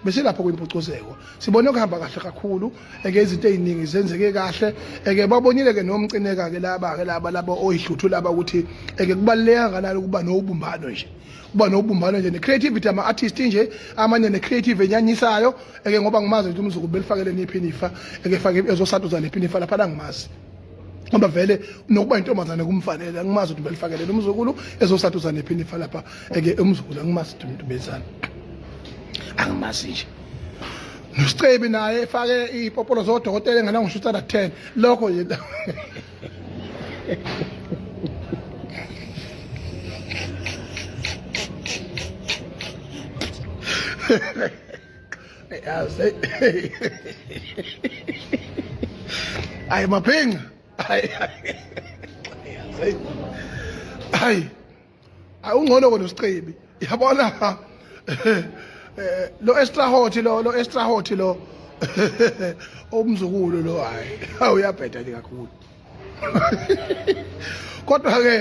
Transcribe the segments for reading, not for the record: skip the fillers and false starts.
bese lapho kwimpucuzeko sibone ukuhamba kahle kakhulu eke izinto eziningi zenzeke kahle eke babonile ke nomcineka ke laba oyihluthu laba ukuthi eke kubaleka kanalo kuba nobumbano nje kuba nobumbano nje ne-creativity ama-artist nje amanye ne-creative enyanyisayo eke ngoba ngimazi ukuthi umzuku belifakele nephinifa eke fake ezosatuza nephinifa lapha ngimazi ngoba vele nokuba intombazane kumfanele ngimazi ukuthi belifakele umzukulu ezosatuza nephinifa lapha eke umzukulu ngimazi umuntu bezana angimazi nje noSicebi naye efake ipopolo zodokotela engana ngishuta na 10 lokho yena ay maphinga ay awungcono koNosicebi yabona lo extra hot lo omzukulu lo hayi uyabheda nje kakhulu kodwa ke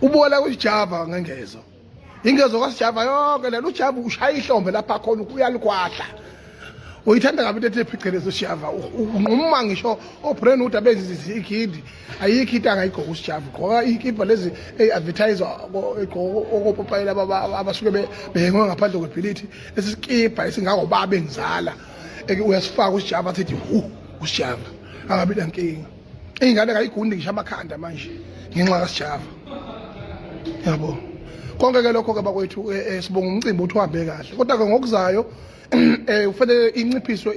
ubola kujava ngengezo ingezo kaSijava yonke lelo uJava ushaya ihlombe lapha khona uyalikwahla uyithanda kabi into ephiqelezo Sijava uma ngisho oBrand abenzi ikhidi ayikho into angayigqoka uSijava gqoka ikipa lezi advertiser okopopayela abasuke behengwe ngaphandle kwebhilithi lesikipa esingakobaba engizala eke uyasifaka uSijava athi uSijava angabi nankinga ingane kayigundi ngisho amakhanda manje ngenxa kaSijava yabo konke ke lokho ke bakwethu sibonga umcimbi uthi uhambe kahle kodwa ke ngokuzayo ufanele inciphiswe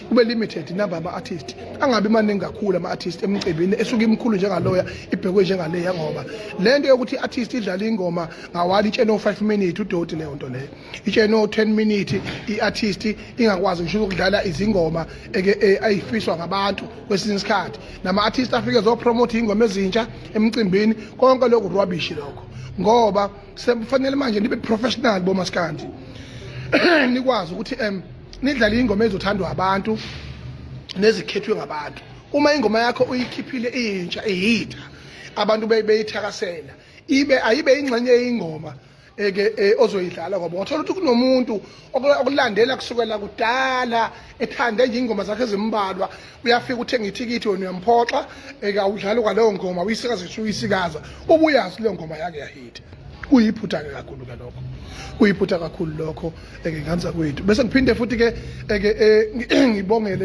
kube limited number ama-artist angabi maningi kakhulu ama-artist emcimbini esuke imkhulu njengaloya ibhekwe njengaleya ngoba lento yokuthi i-artist idlala ingoma ngawali itsheno 5 minutes udoti leyo nto leyo itsheno 10 minutes i-artist ingakwazi ngisho ukudlala izingoma ayifiswa ngabantu kwesinye isikhathi nama-artist afike zopromote ingoma ezintsha emcimbini konke lokho rubbish lokho ngoba sefanele manje nibe professional boMASKANDI nikwazi ukuthi nidlala ingoma ezothandwa abantu nezikhethwe ngabantu uma ingoma yakho uyikhiphile intsha ehita abantu beyithakasela ayibe ingxenye yeingoma ozoyidlala ngoba uthola ukuthi kunomuntu okulandela kusukela kudala ethande nje ingoma zakhe ezimbalwa uyafika uthenga ithikithi wena uyamphoxa awudlali kwaleyo ngoma uyisikaza ubuyazi leyo ngoma yake yahita kuyiphutha kakhulu ke lokho kuyiphutha kakhulu lokho nganza kwethu bese ngiphinde futhi ke ngibongele